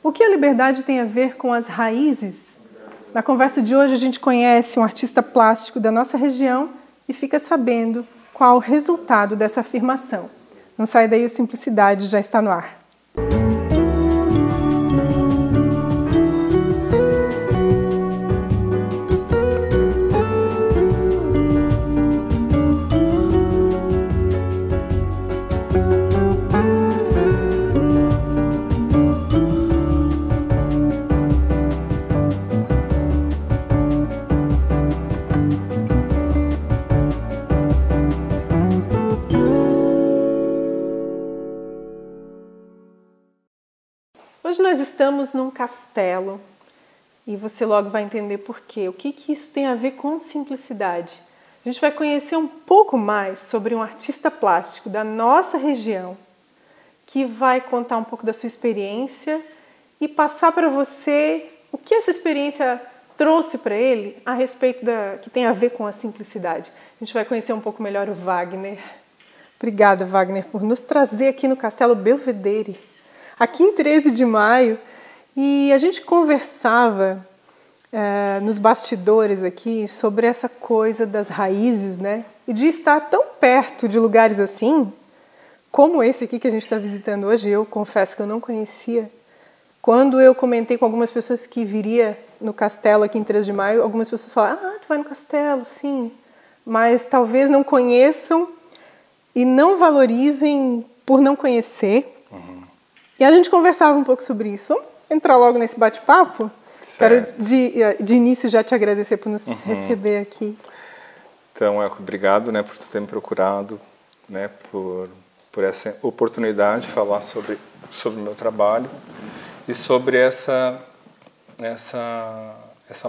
O que a liberdade tem a ver com as raízes? Na conversa de hoje a gente conhece um artista plástico da nossa região e fica sabendo qual o resultado dessa afirmação. Não sai daí, o Simplicidade já está no ar. Hoje nós estamos num castelo e você logo vai entender por quê. O que isso tem a ver com simplicidade? A gente vai conhecer um pouco mais sobre um artista plástico da nossa região que vai contar um pouco da sua experiência e passar para você o que essa experiência trouxe para ele a respeito que tem a ver com a simplicidade. A gente vai conhecer um pouco melhor o Wagner. Obrigada, Wagner, por nos trazer aqui no Castelo Belvedere, aqui em 13 de maio, e a gente conversava nos bastidores aqui sobre essa coisa das raízes, né? E de estar tão perto de lugares assim, como esse aqui que a gente está visitando hoje. Eu confesso que eu não conhecia. Quando eu comentei com algumas pessoas que viria no castelo aqui em 13 de maio, algumas pessoas falaram: ah, tu vai no castelo, sim, mas talvez não conheçam e não valorizem por não conhecer. E a gente conversava um pouco sobre isso. Vamos entrar logo nesse bate-papo? Quero de início já te agradecer por nos receber aqui. Então, obrigado, né, por ter me procurado, né, por essa oportunidade de falar sobre o meu trabalho e sobre essa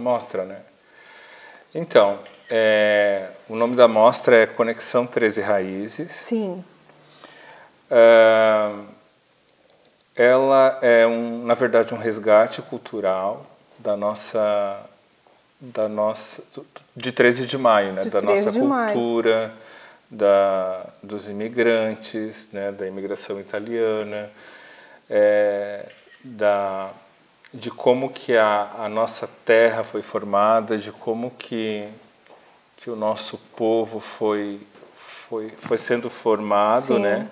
mostra, né? Então, o nome da mostra é Conexão 13 Raízes. Sim. Ela é, na verdade, um resgate cultural de 13 de maio, né? Da nossa cultura, dos imigrantes, né? Da imigração italiana, de como que a nossa terra foi formada, de como que o nosso povo foi sendo formado, sim, né?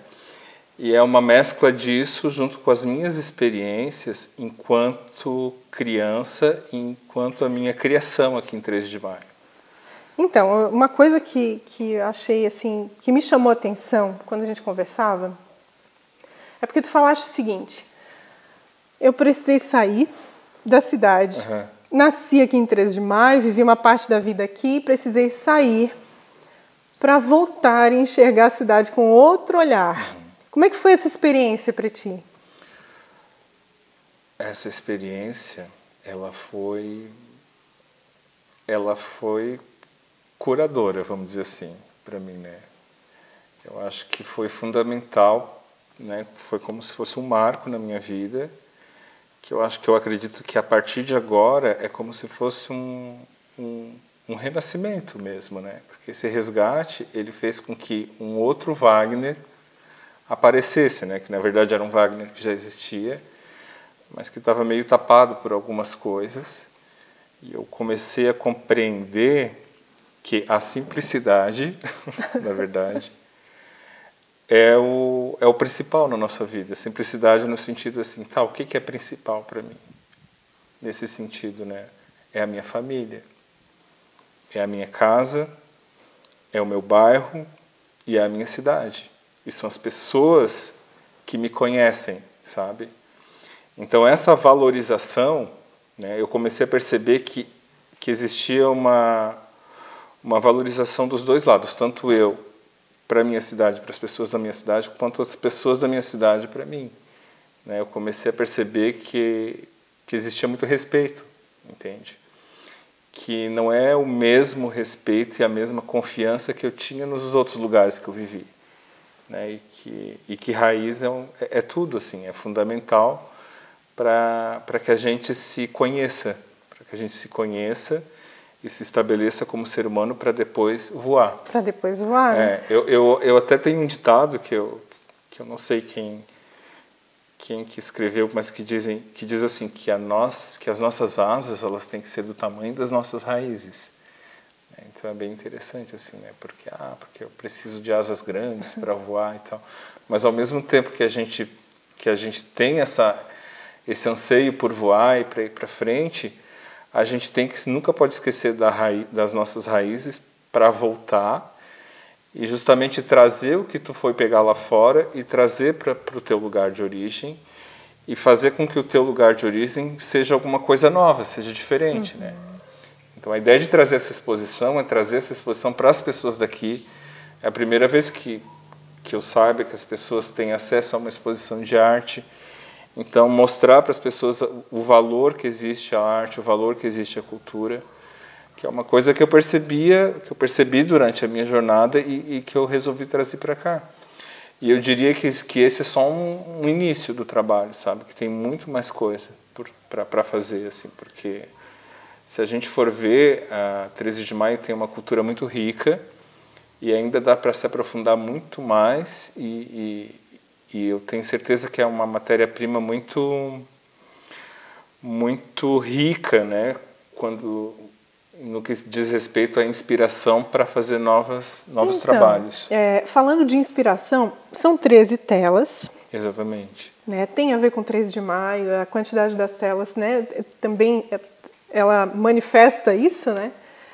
E é uma mescla disso junto com as minhas experiências enquanto criança, enquanto a minha criação aqui em 13 de maio. Então, uma coisa que eu achei assim, que me chamou a atenção quando a gente conversava, é porque tu falaste o seguinte: eu precisei sair da cidade, nasci aqui em 13 de maio, vivi uma parte da vida aqui, precisei sair para voltar e enxergar a cidade com outro olhar. Como é que foi essa experiência para ti? Essa experiência, ela foi curadora, vamos dizer assim, para mim, né? Eu acho que foi fundamental, né? Foi como se fosse um marco na minha vida, que eu acredito que a partir de agora é como se fosse um renascimento mesmo, né? Porque esse resgate, ele fez com que um outro Wagner aparecesse, né? Que na verdade era um Wagner que já existia, mas que estava meio tapado por algumas coisas. E eu comecei a compreender que a simplicidade, na verdade, é o principal na nossa vida. A simplicidade no sentido assim, tá, o que é principal para mim? Nesse sentido, né? É a minha família, é a minha casa, é o meu bairro e é a minha cidade. E são as pessoas que me conhecem, sabe? Então, essa valorização, né, eu comecei a perceber que existia uma valorização dos dois lados, tanto eu para a minha cidade, para as pessoas da minha cidade, quanto as pessoas da minha cidade para mim. Né? Eu comecei a perceber que existia muito respeito, entende? Que não é o mesmo respeito e a mesma confiança que eu tinha nos outros lugares que eu vivi. Né? E que raiz é tudo, assim, é fundamental para que a gente se conheça, e se estabeleça como ser humano para depois voar. Para depois voar, né? Eu até tenho um ditado que eu não sei quem que escreveu, mas que diz assim que as nossas asas elas têm que ser do tamanho das nossas raízes. Então é bem interessante assim, né? Porque eu preciso de asas grandes para voar e tal. Mas ao mesmo tempo que a gente tem esse anseio por voar e para ir para frente, a gente nunca pode esquecer das nossas raízes para voltar e justamente trazer o que tu foi pegar lá fora e trazer para o teu lugar de origem e fazer com que o teu lugar de origem seja alguma coisa nova, seja diferente, né? Então a ideia de trazer essa exposição é trazer essa exposição para as pessoas daqui. É a primeira vez que eu saiba que as pessoas têm acesso a uma exposição de arte. Então mostrar para as pessoas o valor que existe a arte, o valor que existe a cultura, que é uma coisa que eu percebi durante a minha jornada e que eu resolvi trazer para cá. E eu diria que esse é só um início do trabalho, sabe? Que tem muito mais coisa para fazer, assim, porque se a gente for ver, a 13 de Maio tem uma cultura muito rica e ainda dá para se aprofundar muito mais e eu tenho certeza que é uma matéria-prima muito rica, né? No que diz respeito à inspiração para fazer novos trabalhos. Falando de inspiração, são 13 telas. Exatamente. Né? Tem a ver com 13 de maio, a quantidade das telas, né? Também ela manifesta isso, né?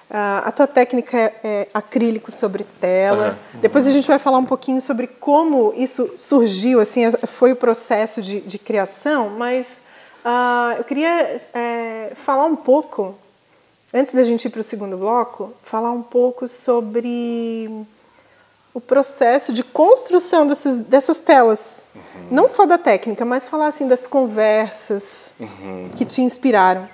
A tua técnica é acrílico sobre tela. Depois a gente vai falar um pouquinho sobre como isso surgiu, assim, foi o processo de criação, mas eu queria falar um pouco, antes da gente ir para o segundo bloco, falar um pouco sobre o processo de construção dessas telas. Não só da técnica, mas falar assim das conversas que te inspiraram.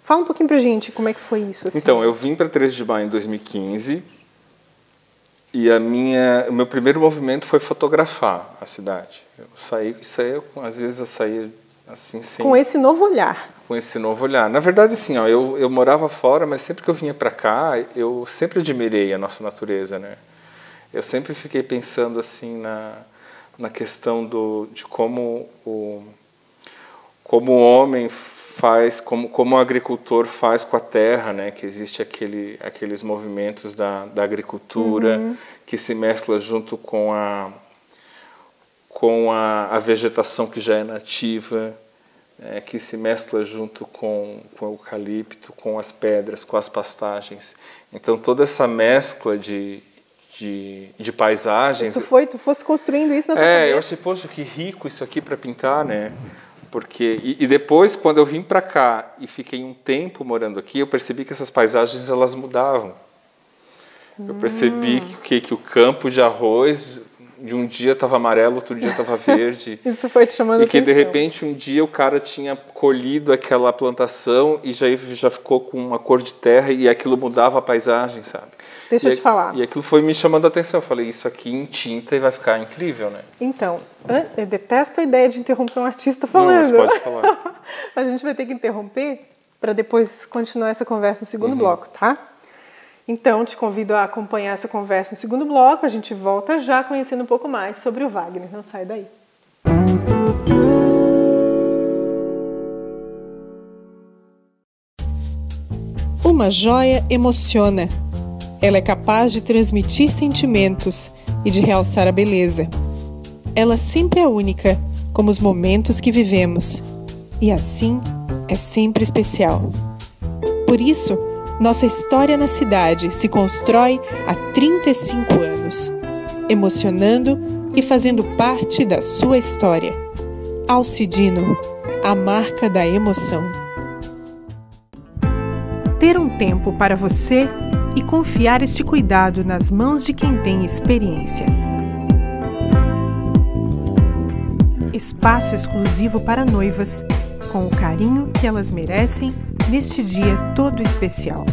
Fala um pouquinho pra gente como é que foi isso. Assim. Então, eu vim para 13 de maio em 2015 e o meu primeiro movimento foi fotografar a cidade. Às vezes eu saía assim sem... Com esse novo olhar. Com esse novo olhar. Na verdade, assim, eu morava fora, mas sempre que eu vinha para cá, eu sempre admirei a nossa natureza, né? Eu sempre fiquei pensando assim na questão de como o homem faz, como o agricultor faz com a terra, né? Que existe aqueles movimentos da agricultura que se mescla junto com a vegetação que já é nativa, que se mescla junto com o eucalipto, com as pedras, com as pastagens. Então toda essa mescla de paisagens... Tu fosse construindo isso na tua cabeça. Eu achei, poxa, que rico isso aqui para pintar, né? Porque, e depois, quando eu vim para cá e fiquei um tempo morando aqui, eu percebi que essas paisagens elas mudavam. Eu percebi que o campo de arroz, de um dia estava amarelo, outro dia estava verde. Isso foi te chamando a atenção. E que, de repente, um dia o cara tinha colhido aquela plantação e já ficou com uma cor de terra e aquilo mudava a paisagem, sabe? Deixa eu te falar. E aquilo foi me chamando a atenção. Eu falei, isso aqui em tinta e vai ficar incrível, né? Então, eu detesto a ideia de interromper um artista falando. Não, você pode falar. Mas a gente vai ter que interromper para depois continuar essa conversa no segundo bloco, tá? Então, te convido a acompanhar essa conversa no segundo bloco. A gente volta já conhecendo um pouco mais sobre o Wagner. Não sai daí. Uma joia emociona. Ela é capaz de transmitir sentimentos e de realçar a beleza. Ela sempre é única, como os momentos que vivemos. E assim, é sempre especial. Por isso, nossa história na cidade se constrói há 35 anos, emocionando e fazendo parte da sua história. Alcidino, a marca da emoção. Ter um tempo para você e confiar este cuidado nas mãos de quem tem experiência. Espaço exclusivo para noivas, com o carinho que elas merecem neste dia todo especial.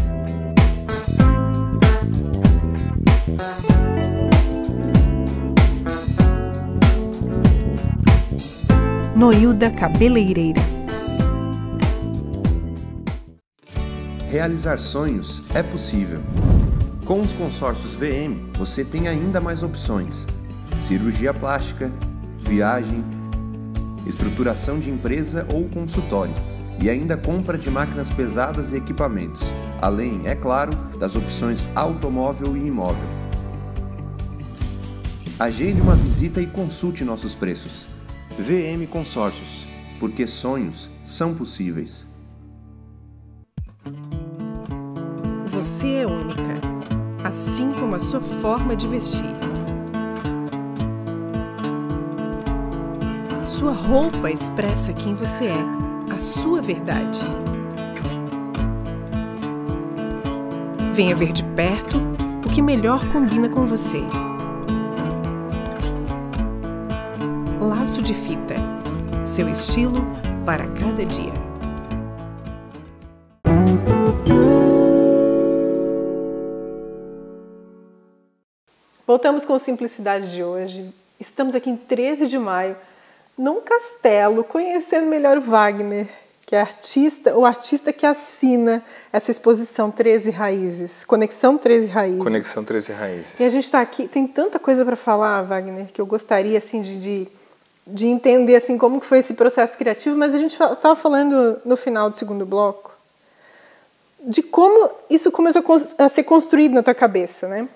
Noilda Cabeleireira. Realizar sonhos é possível. Com os consórcios VM, você tem ainda mais opções: cirurgia plástica, viagem, estruturação de empresa ou consultório, e ainda compra de máquinas pesadas e equipamentos, além, é claro, das opções automóvel e imóvel. Agende uma visita e consulte nossos preços. VM Consórcios, porque sonhos são possíveis. Você é única, assim como a sua forma de vestir. Sua roupa expressa quem você é, a sua verdade. Venha ver de perto o que melhor combina com você. Laço de fita, seu estilo para cada dia. Voltamos com Simplicidade de hoje. Estamos aqui em 13 de maio, num castelo, conhecendo melhor o Wagner, que é o artista que assina essa exposição 13 Raízes, Conexão 13 Raízes. Conexão 13 Raízes. E a gente está aqui, tem tanta coisa para falar, Wagner, que eu gostaria assim, de entender assim, como que foi esse processo criativo, mas a gente estava falando no final do segundo bloco de como isso começou a ser construído na tua cabeça, né?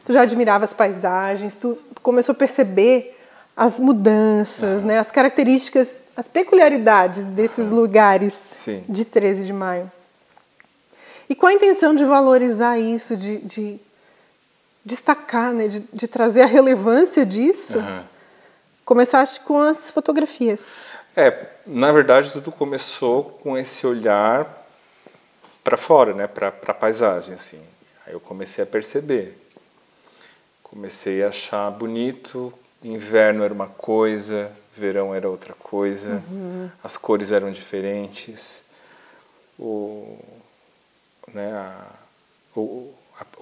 Tu já admirava as paisagens, tu começou a perceber as mudanças, né, as características, as peculiaridades desses lugares. Sim. De 13 de maio. E com a intenção de valorizar isso, de destacar, né, de trazer a relevância disso, começaste com as fotografias. Na verdade tudo começou com esse olhar para fora, né, para a paisagem, assim. Aí eu comecei a perceber. Comecei a achar bonito, inverno era uma coisa, verão era outra coisa, as cores eram diferentes, o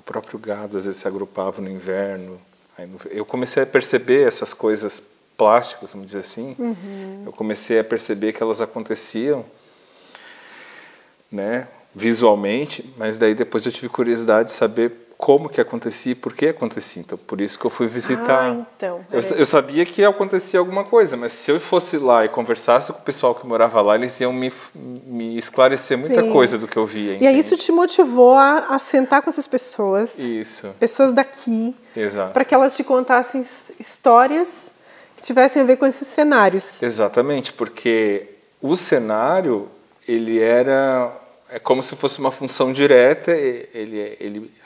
próprio gado às vezes se agrupava no inverno. Eu comecei a perceber essas coisas plásticas, vamos dizer assim, eu comecei a perceber que elas aconteciam, né, visualmente, mas daí depois eu tive curiosidade de saber como que acontecia e por que acontecia. Então, por isso que eu fui visitar. Eu sabia que acontecia alguma coisa, mas se eu fosse lá e conversasse com o pessoal que morava lá, eles iam me esclarecer muita coisa do que eu via. E aí isso te motivou a sentar com essas pessoas, pessoas daqui, para que elas te contassem histórias que tivessem a ver com esses cenários. Exatamente, porque o cenário, ele era... É como se fosse uma função direta,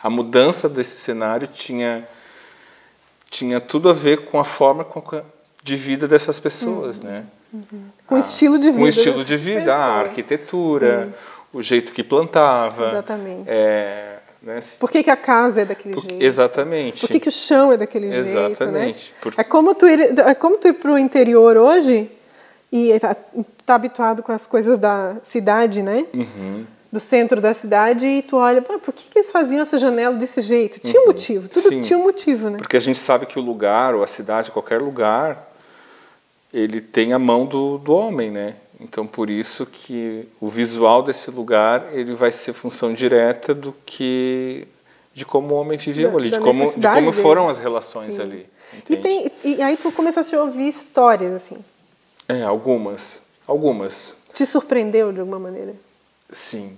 a mudança desse cenário tinha tudo a ver com a forma de vida dessas pessoas, né? Com o estilo de vida. Com o estilo de vida, a arquitetura, o jeito que plantava. Exatamente. Né? Por que a casa é daquele jeito? Exatamente. Por que o chão é daquele jeito? Exatamente. Né? É como tu ir para o interior hoje e tá habituado com as coisas da cidade, né? Do centro da cidade, e tu olha, por que eles faziam essa janela desse jeito? Tinha um motivo, tudo tinha um motivo, né? Porque a gente sabe que o lugar, ou a cidade, qualquer lugar, ele tem a mão do homem, né? Então, por isso que o visual desse lugar, ele vai ser função direta de como o homem viveu ali, de como foram as relações ali. E aí tu começaste a ouvir histórias, assim. Algumas. Te surpreendeu de alguma maneira? Sim.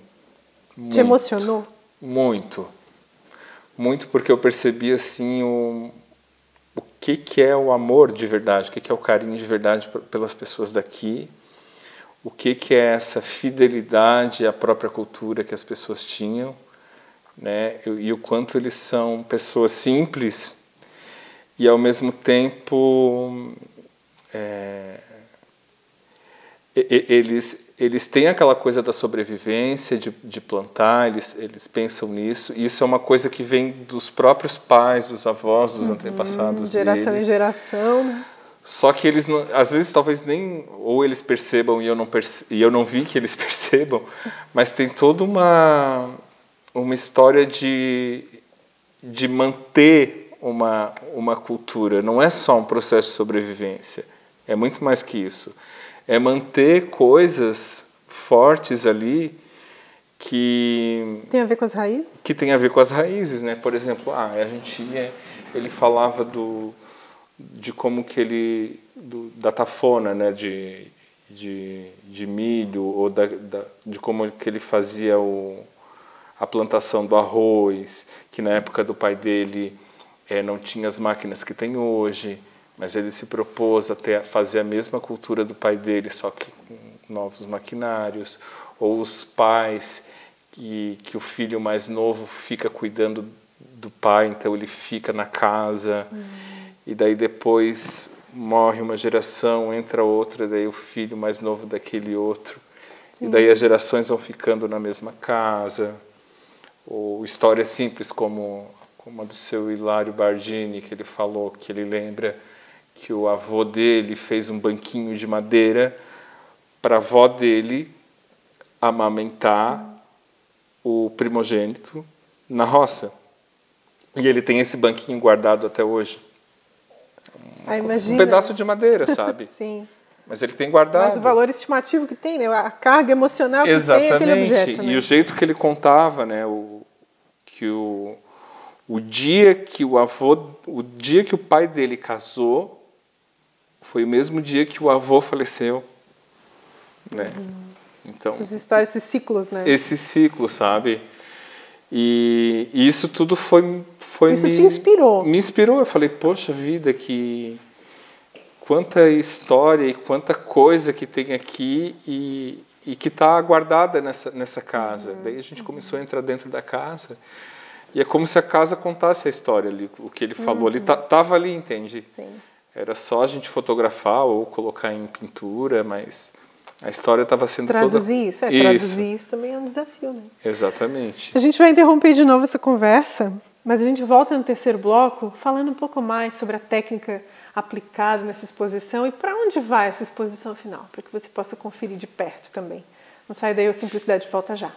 Muito, te emocionou? Muito. Muito, porque eu percebi assim o que é o amor de verdade, o que é o carinho de verdade pelas pessoas daqui, o que é essa fidelidade à própria cultura que as pessoas tinham, né? E o quanto eles são pessoas simples e, ao mesmo tempo, eles têm aquela coisa da sobrevivência, de plantar, eles pensam nisso, e isso é uma coisa que vem dos próprios pais, dos avós, dos antepassados geração deles. em geração, né? Só que eles, às vezes, talvez nem, ou eles percebam e eu não vi que eles percebam, mas tem toda uma história de manter uma cultura. Não é só um processo de sobrevivência, é muito mais que isso. É manter coisas fortes ali que... Tem a ver com as raízes? Que tem a ver com as raízes, né? Por exemplo, ele falava de como que ele, da tafona, né, de milho, ou de como que ele fazia a plantação do arroz, que na época do pai dele não tinha as máquinas que tem hoje, mas ele se propôs a fazer a mesma cultura do pai dele, só que com novos maquinários, ou os pais que o filho mais novo fica cuidando do pai, então ele fica na casa, e daí depois morre uma geração, entra outra, daí o filho mais novo daquele outro, Sim. E daí as gerações vão ficando na mesma casa, ou histórias simples como a do seu Hilário Bardini, que ele falou, que ele lembra que o avô dele fez um banquinho de madeira para a avó dele amamentar o primogênito na roça. E ele tem esse banquinho guardado até hoje. Um pedaço de madeira, sabe? Sim. Mas ele tem guardado. Mas o valor estimativo que tem, né? A carga emocional que Exatamente. tem aquele objeto. Né? E o jeito que ele contava, né? O dia que o dia que o pai dele casou foi o mesmo dia que o avô faleceu, né? Então, essas histórias, esses ciclos, né? Esse ciclo, sabe? E isso tudo foi isso te inspirou? Me inspirou. Eu falei, poxa vida, quanta história e quanta coisa que tem aqui e que está guardada nessa casa. Daí a gente começou a entrar dentro da casa e é como se a casa contasse a história ali, o que ele falou ali estava ali, entende? Sim. Era só a gente fotografar ou colocar em pintura, mas a história estava sendo traduzir toda... Traduzir isso também é um desafio, né? Exatamente. A gente vai interromper de novo essa conversa, mas a gente volta no terceiro bloco falando um pouco mais sobre a técnica aplicada nessa exposição e para onde vai essa exposição final, para que você possa conferir de perto também. Não sai daí, o Simplicidade volta já.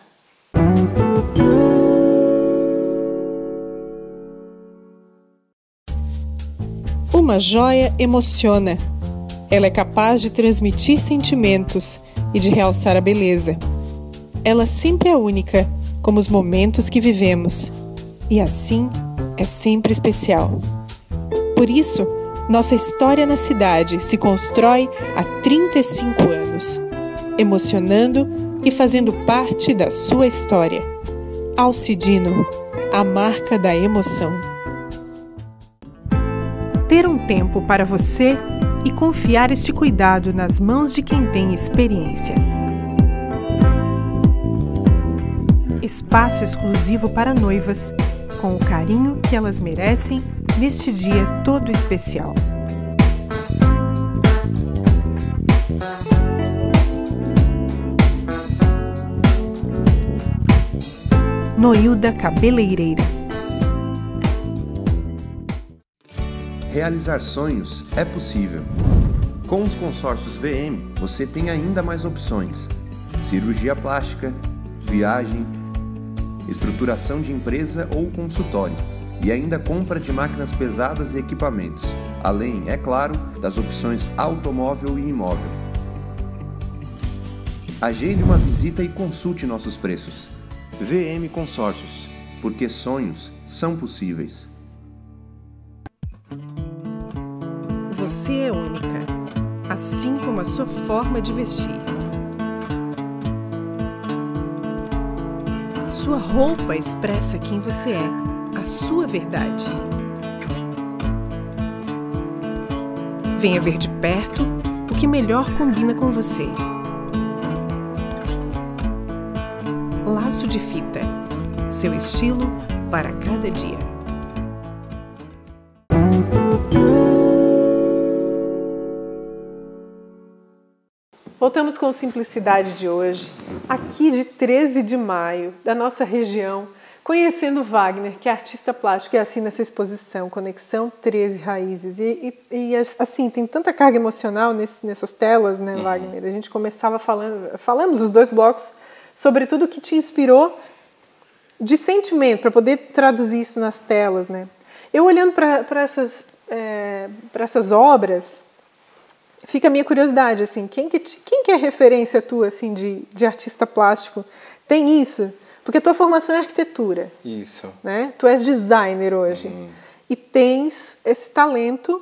Uma joia emociona. Ela é capaz de transmitir sentimentos e de realçar a beleza. Ela sempre é única, como os momentos que vivemos. E assim, é sempre especial. Por isso, nossa história na cidade se constrói há 35 anos, emocionando e fazendo parte da sua história. Alcidino, a marca da emoção. Ter um tempo para você e confiar este cuidado nas mãos de quem tem experiência. Espaço exclusivo para noivas, com o carinho que elas merecem neste dia todo especial. Noilda Cabeleireira. Realizar sonhos é possível. Com os consórcios VM, você tem ainda mais opções: cirurgia plástica, viagem, estruturação de empresa ou consultório, e ainda compra de máquinas pesadas e equipamentos, além, é claro, das opções automóvel e imóvel. Agende uma visita e consulte nossos preços. VM Consórcios, porque sonhos são possíveis. Você é única, assim como a sua forma de vestir. Sua roupa expressa quem você é, a sua verdade. Venha ver de perto o que melhor combina com você. Laço de fita, seu estilo para cada dia. Voltamos com Simplicidade de hoje, aqui de 13 de maio, da nossa região, conhecendo Wagner, que é artista plástico e assina essa exposição, Conexão 13 Raízes. E assim, tem tanta carga emocional nessas telas, né, Wagner? A gente começava falamos os dois blocos sobre tudo que te inspirou de sentimento, para poder traduzir isso nas telas, né? Eu olhando para essas obras, fica a minha curiosidade, assim, quem que é referência tua, assim, de artista plástico? Tem isso? Porque a tua formação é arquitetura. Isso. Né? Tu és designer hoje. E tens esse talento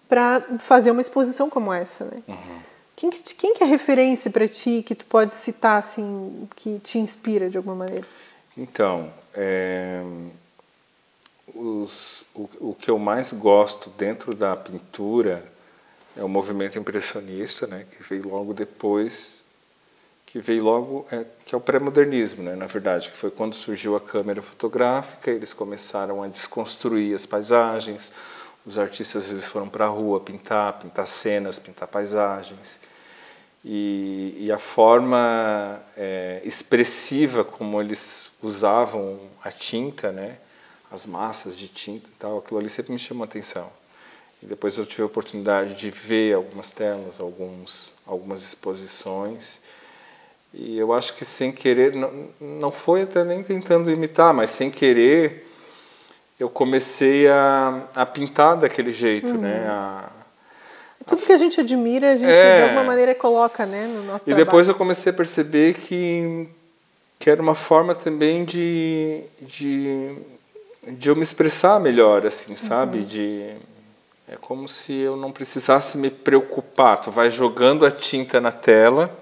para fazer uma exposição como essa, né? Quem que é referência para ti, que tu pode citar, assim, que te inspira de alguma maneira? Então, o que eu mais gosto dentro da pintura é o movimento impressionista, né, que veio logo depois, que é o pré-modernismo, né, na verdade, que foi quando surgiu a câmera fotográfica. Eles começaram a desconstruir as paisagens. Os artistas às vezes foram para a rua pintar cenas, pintar paisagens. E a forma expressiva como eles usavam a tinta, né, as massas de tinta e tal, aquilo ali sempre me chamou a atenção. E depois eu tive a oportunidade de ver algumas telas, algumas exposições. E eu acho que sem querer, não foi até nem tentando imitar, mas sem querer eu comecei a pintar daquele jeito, né? Tudo que a gente admira, a gente de alguma maneira coloca, né, no nosso trabalho. E depois eu comecei a perceber que era uma forma também de eu me expressar melhor, assim, sabe? É como se eu não precisasse me preocupar. Tu vai jogando a tinta na tela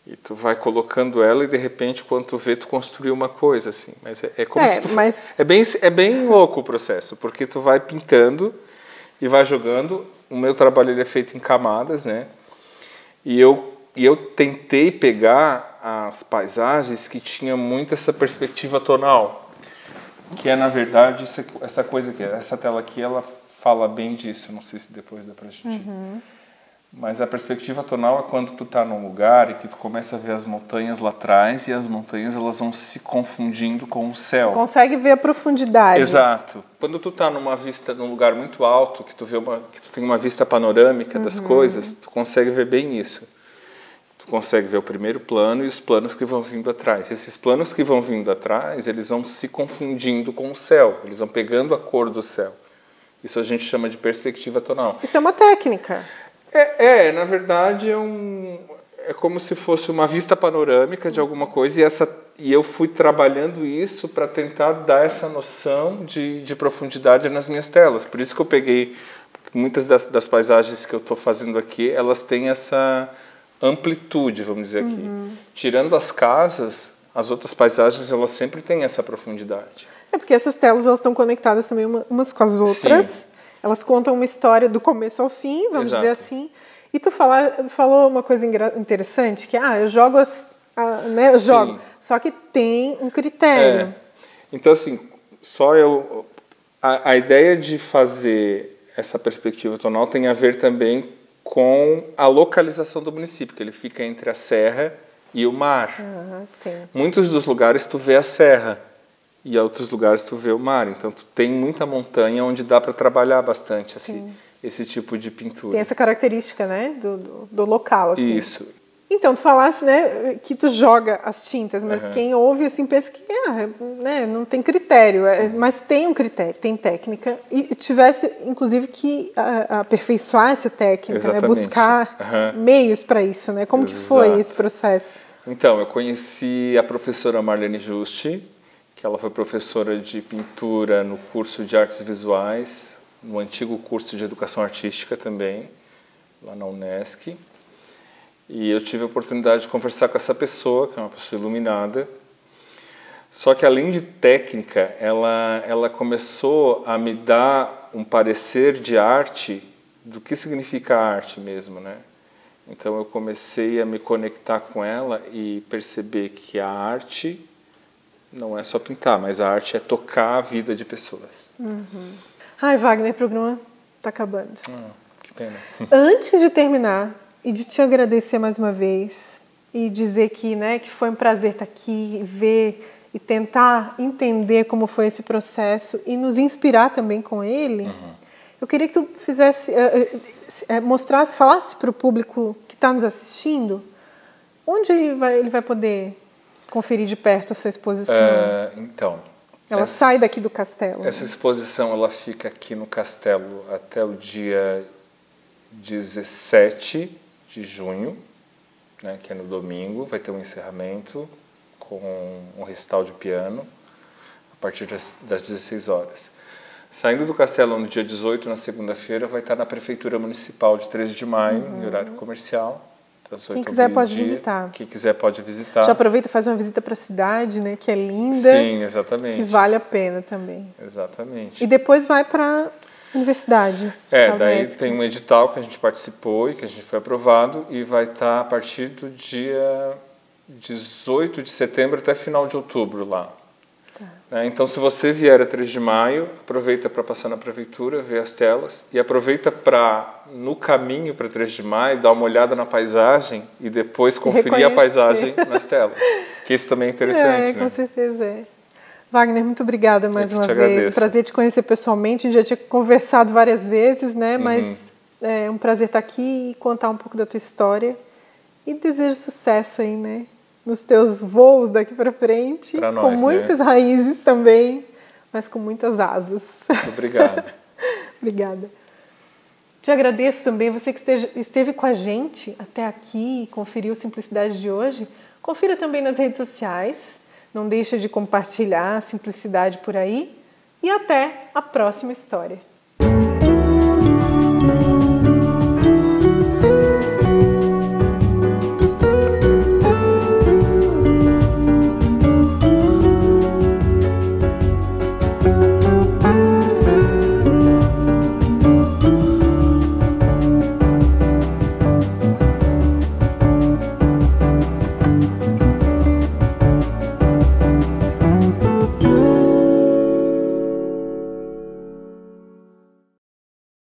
e tu vai colocando ela e de repente quando tu vê, tu construiu uma coisa, assim. Mas é como se tu... É bem louco o processo, porque tu vai pintando e vai jogando. O meu trabalho ele é feito em camadas, né? E eu tentei pegar as paisagens que tinham muito essa perspectiva tonal, que é, na verdade, essa coisa aqui. Essa tela aqui, ela fala bem disso. Não sei se depois dá pra gente... Mas a perspectiva tonal é quando tu tá num lugar e que tu começa a ver as montanhas lá atrás e as montanhas elas vão se confundindo com o céu. Tu consegue ver a profundidade. Exato. Quando tu tá num lugar muito alto, que tu tem uma vista panorâmica das coisas, tu consegue ver bem isso. Tu consegue ver o primeiro plano e os planos que vão vindo atrás. Esses planos que vão vindo atrás, eles vão se confundindo com o céu, eles vão pegando a cor do céu. Isso a gente chama de perspectiva tonal. Isso é uma técnica. Na verdade é como se fosse uma vista panorâmica de alguma coisa e eu fui trabalhando isso para tentar dar essa noção de profundidade nas minhas telas. Por isso que eu peguei muitas das paisagens que eu estou fazendo aqui, elas têm essa amplitude, vamos dizer aqui. Tirando as casas, as outras paisagens elas sempre têm essa profundidade. É porque essas telas elas estão conectadas também umas com as outras. Sim. Elas contam uma história do começo ao fim, vamos dizer assim. E tu falou uma coisa interessante, que eu jogo eu jogo. Só que tem um critério. Então, assim, a ideia de fazer essa perspectiva tonal tem a ver também com a localização do município, que ele fica entre a serra e o mar. Sim. Muitos dos lugares tu vê a serra. E em outros lugares tu vê o mar, então tu tem muita montanha onde dá para trabalhar bastante esse tipo de pintura. Tem essa característica, né, do local aqui. Isso. Então, tu falasse, né, que tu joga as tintas, mas quem ouve assim pensa que né, não tem critério, mas tem um critério, tem técnica, e tivesse, inclusive, que aperfeiçoar essa técnica, né, buscar meios para isso, né? Como que foi esse processo? Então, eu conheci a professora Marlene Juste, que ela foi professora de pintura no curso de artes visuais, no antigo curso de educação artística também, lá na Unesc. E eu tive a oportunidade de conversar com essa pessoa, que é uma pessoa iluminada. Só que além de técnica, ela começou a me dar um parecer de arte, do que significa arte mesmo, né? Então eu comecei a me conectar com ela e perceber que a arte não é só pintar, mas a arte é tocar a vida de pessoas. Ai, Wagner, o programa está acabando. Que pena. Antes de terminar, e de te agradecer mais uma vez, e dizer que foi um prazer estar aqui, ver e tentar entender como foi esse processo e nos inspirar também com ele, eu queria que tu fizesse, falasse para o público que está nos assistindo, onde ele vai poder conferir de perto essa exposição. Ela sai daqui do castelo. Essa exposição ela fica aqui no castelo até o dia 17 de junho, né, que é no domingo. Vai ter um encerramento com um recital de piano a partir das 16 horas. Saindo do castelo no dia 18, na segunda-feira, vai estar na Prefeitura Municipal de 13 de maio, em horário comercial. Quem quiser pode visitar. Quem quiser pode visitar. Já aproveita e faz uma visita para a cidade, né, que é linda. Sim, exatamente. Que vale a pena também. Exatamente. E depois vai para a universidade. Daí tem um edital que a gente participou e que a gente foi aprovado e vai estar a partir do dia 18 de setembro até final de outubro lá. Então, se você vier a 3 de maio, aproveita para passar na prefeitura, ver as telas e aproveita para, no caminho para 3 de maio, dar uma olhada na paisagem e depois conferir a paisagem nas telas. Que isso também é interessante, né? Com certeza é. Wagner, muito obrigada mais uma vez. Agradeço. Prazer te conhecer pessoalmente. A gente já tinha conversado várias vezes, né? Mas é um prazer estar aqui e contar um pouco da tua história. E desejo sucesso aí, né? Nos teus voos daqui para frente, pra nós, com muitas raízes também, mas com muitas asas. Muito obrigado. Obrigada. Te agradeço também, você que esteve com a gente até aqui e conferiu a Simplicidade de hoje. Confira também nas redes sociais, não deixa de compartilhar a Simplicidade por aí e até a próxima história.